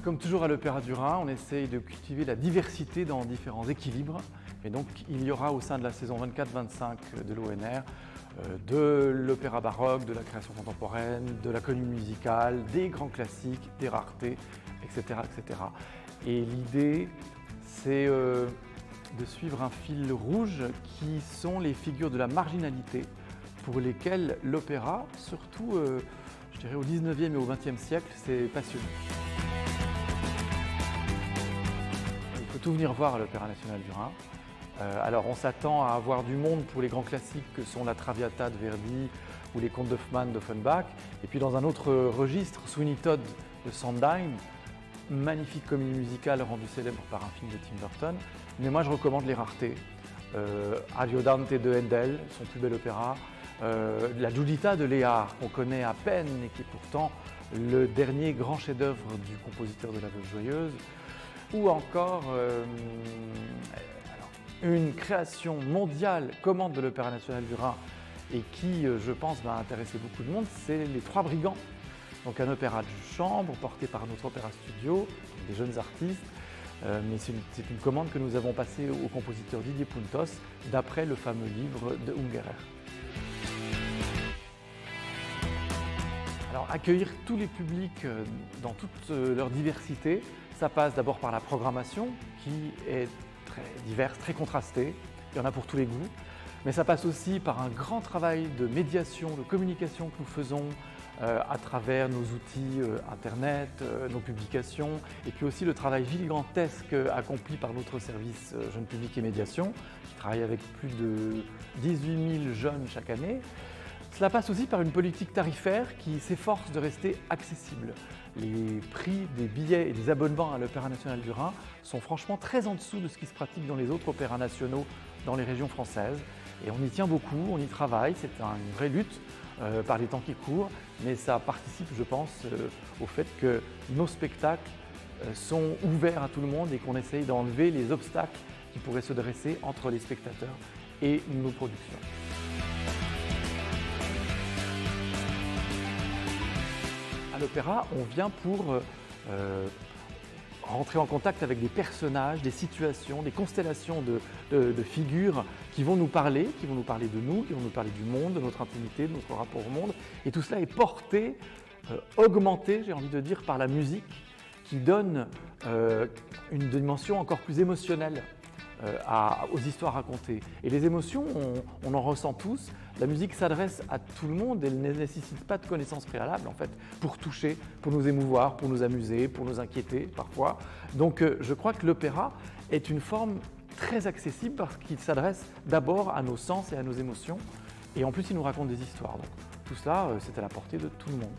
Comme toujours à l'Opéra du Rhin, on essaye de cultiver la diversité dans différents équilibres. Et donc il y aura au sein de la saison 24-25 de l'ONR de l'opéra baroque, de la création contemporaine, de la comédie musicale, des grands classiques, des raretés, etc. etc. Et l'idée, c'est de suivre un fil rouge qui sont les figures de la marginalité pour lesquelles l'opéra, surtout je dirais au 19e et au 20e siècle, s'est passionné. Il faut tout venir voir à l'Opéra national du Rhin. Alors on s'attend à avoir du monde pour les grands classiques que sont la Traviata de Verdi ou les Contes d'Hoffmann d'Offenbach. Et puis dans un autre registre, Sweeney Todd de Sondheim, magnifique comédie musicale rendue célèbre par un film de Tim Burton. Mais moi je recommande les raretés. Ariodante de Handel, son plus bel opéra. La Giuditta de Léard, qu'on connaît à peine et qui est pourtant le dernier grand chef-d'œuvre du compositeur de La Veuve joyeuse. Ou encore une création mondiale, commande de l'Opéra national du Rhin, et qui, je pense, va intéresser beaucoup de monde, c'est Les Trois Brigands. Donc un opéra de chambre porté par notre opéra studio, des jeunes artistes, mais c'est une commande que nous avons passée au compositeur Didier Puntos, d'après le fameux livre de Ungerer. Alors accueillir tous les publics dans toute leur diversité, ça passe d'abord par la programmation qui est très diverse, très contrastée, il y en a pour tous les goûts, mais ça passe aussi par un grand travail de médiation, de communication que nous faisons à travers nos outils internet, nos publications, et puis aussi le travail gigantesque accompli par notre service Jeunes Publics et Médiation, qui travaille avec plus de 18 000 jeunes chaque année. Cela passe aussi par une politique tarifaire qui s'efforce de rester accessible. Les prix des billets et des abonnements à l'Opéra national du Rhin sont franchement très en dessous de ce qui se pratique dans les autres opéras nationaux dans les régions françaises. Et on y tient beaucoup, on y travaille, c'est une vraie lutte par les temps qui courent, mais ça participe, je pense, au fait que nos spectacles sont ouverts à tout le monde et qu'on essaye d'enlever les obstacles qui pourraient se dresser entre les spectateurs et nos productions. À l'opéra, on vient pour rentrer en contact avec des personnages, des situations, des constellations de figures qui vont nous parler de nous, qui vont nous parler du monde, de notre intimité, de notre rapport au monde. Et tout cela est porté, augmenté, j'ai envie de dire, par la musique qui donne une dimension encore plus émotionnelle aux histoires racontées. Et les émotions, on en ressent tous. La musique s'adresse à tout le monde, elle ne nécessite pas de connaissances préalables en fait, pour toucher, pour nous émouvoir, pour nous amuser, pour nous inquiéter parfois. Donc je crois que l'opéra est une forme très accessible parce qu'il s'adresse d'abord à nos sens et à nos émotions. Et en plus, il nous raconte des histoires. Donc tout cela, c'est à la portée de tout le monde.